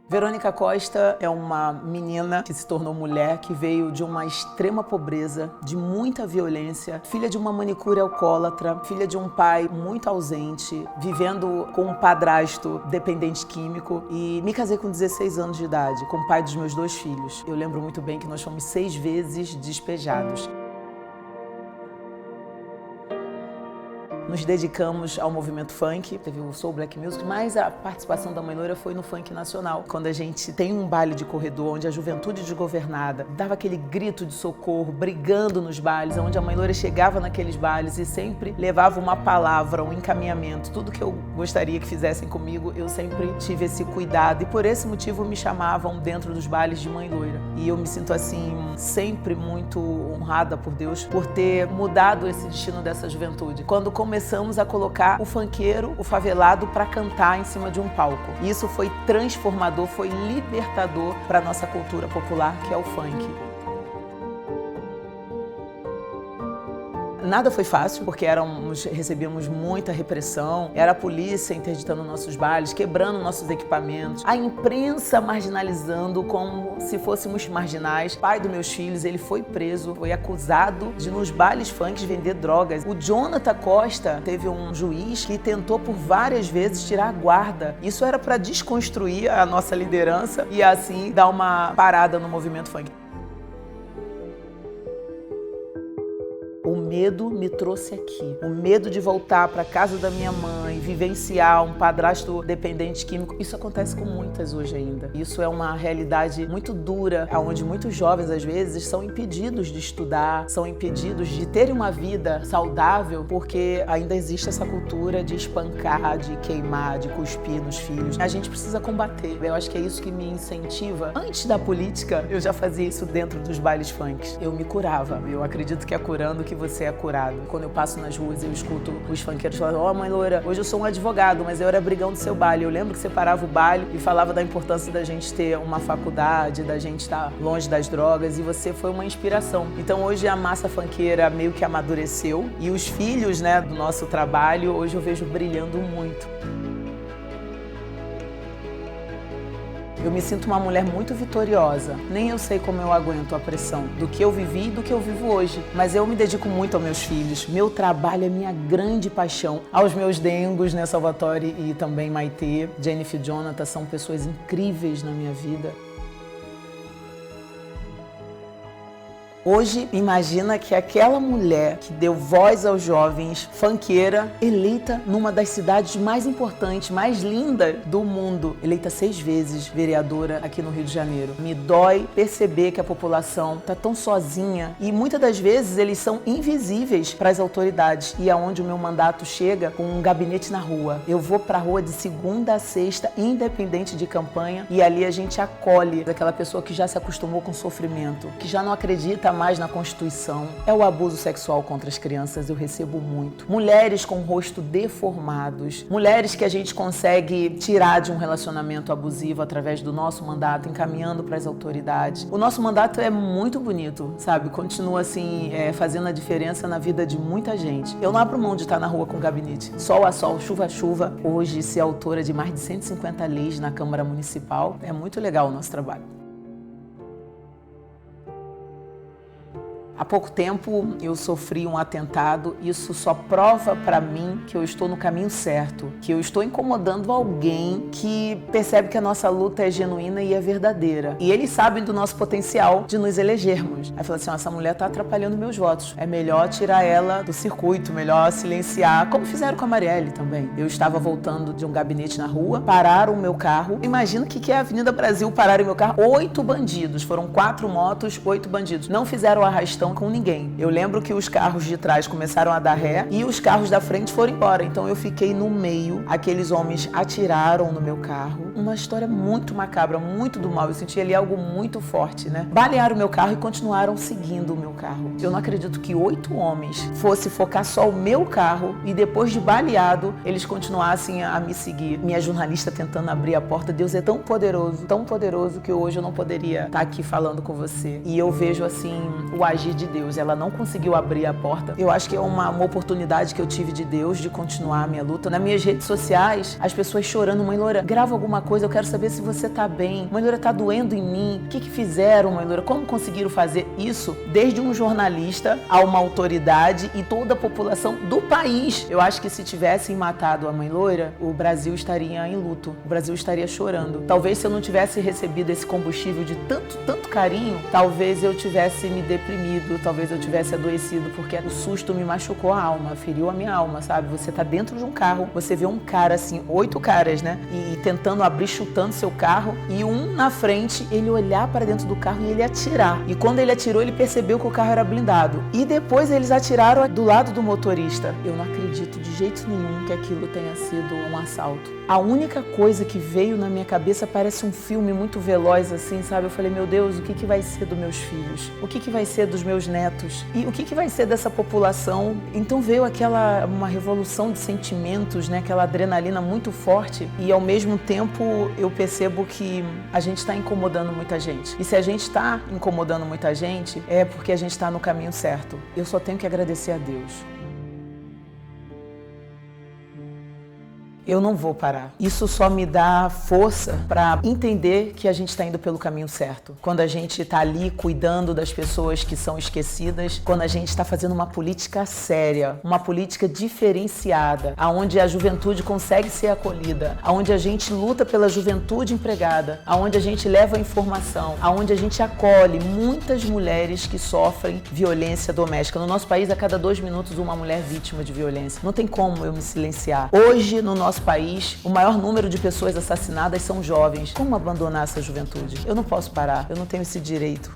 Verônica Costa é uma menina que se tornou mulher, que veio de uma extrema pobreza, de muita violência, filha de uma manicure alcoólatra, filha de um pai muito ausente, vivendo com um padrasto dependente químico, e me casei com 16 anos de idade, com o pai dos meus 2 filhos. Eu lembro muito bem que nós fomos 6 vezes despejados. Nos dedicamos ao movimento funk, teve o Soul Black Music, mas a participação da Mãe Loira foi no funk nacional. Quando a gente tem um baile de corredor, onde a juventude desgovernada dava aquele grito de socorro, brigando nos bailes, onde a Mãe Loira chegava naqueles bailes e sempre levava uma palavra, um encaminhamento. Tudo que eu gostaria que fizessem comigo, eu sempre tive esse cuidado. E por esse motivo me chamavam dentro dos bailes de Mãe Loira. E eu me sinto assim, sempre muito honrada por Deus, por ter mudado esse destino dessa juventude. Quando começamos a colocar o funkeiro, o favelado, para cantar em cima de um palco. E isso foi transformador, foi libertador para a nossa cultura popular, que é o funk. Nada foi fácil, porque recebíamos muita repressão, era a polícia interditando nossos bailes, quebrando nossos equipamentos, a imprensa marginalizando como se fôssemos marginais. O pai dos meus filhos, ele foi preso, foi acusado de nos bailes funk vender drogas. O Jonathan Costa teve um juiz que tentou por várias vezes tirar a guarda. Isso era para desconstruir a nossa liderança e assim dar uma parada no movimento funk. O medo me trouxe aqui. O medo de voltar para casa da minha mãe, vivenciar um padrasto dependente químico. Isso acontece com muitas hoje ainda. Isso é uma realidade muito dura, onde muitos jovens, às vezes, são impedidos de estudar, são impedidos de terem uma vida saudável, porque ainda existe essa cultura de espancar, de queimar, de cuspir nos filhos. A gente precisa combater. Eu acho que é isso que me incentiva. Antes da política, eu já fazia isso dentro dos bailes funks. Eu me curava. Eu acredito que é curando que você é curado. Quando eu passo nas ruas, eu escuto os funkeiros falando: ó, Mãe Loira, hoje eu sou um advogado, mas eu era brigão do seu baile. Eu lembro que você parava o baile e falava da importância da gente ter uma faculdade, da gente estar longe das drogas, e você foi uma inspiração. Então hoje a massa funkeira meio que amadureceu e os filhos, né, do nosso trabalho, hoje eu vejo brilhando muito. Eu me sinto uma mulher muito vitoriosa. Nem eu sei como eu aguento a pressão do que eu vivi e do que eu vivo hoje. Mas eu me dedico muito aos meus filhos. Meu trabalho é minha grande paixão. Aos meus dengos, né, Salvatore e também Maitê, Jennifer e Jonathan, são pessoas incríveis na minha vida. Hoje, imagina que aquela mulher que deu voz aos jovens, funkeira, eleita numa das cidades mais importantes, mais lindas do mundo, eleita 6 vezes vereadora aqui no Rio de Janeiro. Me dói perceber que a população está tão sozinha e muitas das vezes eles são invisíveis para as autoridades. E aonde o meu mandato chega, com um gabinete na rua. Eu vou para a rua de segunda a sexta, independente de campanha, e ali a gente acolhe aquela pessoa que já se acostumou com o sofrimento, que já não acredita mais na Constituição. É o abuso sexual contra as crianças, eu recebo muito. Mulheres com o rosto deformados, mulheres que a gente consegue tirar de um relacionamento abusivo através do nosso mandato, encaminhando para as autoridades. O nosso mandato é muito bonito, sabe? Continua assim, fazendo a diferença na vida de muita gente. Eu não abro mão de estar na rua com o gabinete. Sol a sol, chuva a chuva. Hoje, ser autora de mais de 150 leis na Câmara Municipal, é muito legal o nosso trabalho. Há pouco tempo eu sofri um atentado, isso só prova para mim que eu estou no caminho certo, que eu estou incomodando alguém que percebe que a nossa luta é genuína e é verdadeira. E eles sabem do nosso potencial de nos elegermos. Aí fala assim: essa mulher está atrapalhando meus votos, é melhor tirar ela do circuito, melhor silenciar, como fizeram com a Marielle também. Eu estava voltando de um gabinete na rua, pararam o meu carro. Imagina o que é a Avenida Brasil, pararam o meu carro. 8 bandidos, foram 4 motos, 8 bandidos. Não fizeram arrastão com ninguém. Eu lembro que os carros de trás começaram a dar ré e os carros da frente foram embora. Então eu fiquei no meio, aqueles homens atiraram no meu carro. Uma história muito macabra, muito do mal. Eu senti ali algo muito forte, né? Balearam o meu carro e continuaram seguindo o meu carro. Eu não acredito que 8 homens fossem focar só o meu carro e depois de baleado, eles continuassem a me seguir. Minha jornalista tentando abrir a porta. Deus é tão poderoso que hoje eu não poderia estar aqui falando com você. E eu vejo assim o agir de Deus. Ela não conseguiu abrir a porta. Eu acho que é uma oportunidade que eu tive de Deus de continuar a minha luta. Nas minhas redes sociais, as pessoas chorando: Mãe Loura, grava alguma coisa, eu quero saber se você tá bem. Mãe Loura, tá doendo em mim. O que fizeram, Mãe Loura? Como conseguiram fazer isso? Desde um jornalista a uma autoridade e toda a população do país. Eu acho que se tivessem matado a Mãe Loura, o Brasil estaria em luto. O Brasil estaria chorando. Talvez se eu não tivesse recebido esse combustível de tanto carinho, talvez eu tivesse me deprimido, talvez eu tivesse adoecido, porque o susto me machucou a alma, feriu a minha alma, sabe? Você tá dentro de um carro, você vê um cara assim, 8 caras, né? E tentando abrir, chutando seu carro, e um na frente, ele olhar para dentro do carro e ele atirar. E quando ele atirou, ele percebeu que o carro era blindado. E depois eles atiraram do lado do motorista. Eu não acredito de jeito nenhum que aquilo tenha sido um assalto. A única coisa que veio na minha cabeça parece um filme muito veloz assim, sabe? Eu falei: meu Deus, o que vai ser dos meus filhos? O que vai ser dos meus netos? E o que vai ser dessa população? Então veio uma revolução de sentimentos, né? Aquela adrenalina muito forte, e ao mesmo tempo eu percebo que a gente está incomodando muita gente. E se a gente está incomodando muita gente, é porque a gente está no caminho certo. Eu só tenho que agradecer a Deus. Eu não vou parar. Isso só me dá força para entender que a gente está indo pelo caminho certo. Quando a gente está ali cuidando das pessoas que são esquecidas, quando a gente está fazendo uma política séria, uma política diferenciada, aonde a juventude consegue ser acolhida, aonde a gente luta pela juventude empregada, aonde a gente leva a informação, aonde a gente acolhe muitas mulheres que sofrem violência doméstica. No nosso país, a cada 2 minutos, uma mulher vítima de violência. Não tem como eu me silenciar. Hoje, no nosso país, o maior número de pessoas assassinadas são jovens. Como abandonar essa juventude? Eu não posso parar, eu não tenho esse direito.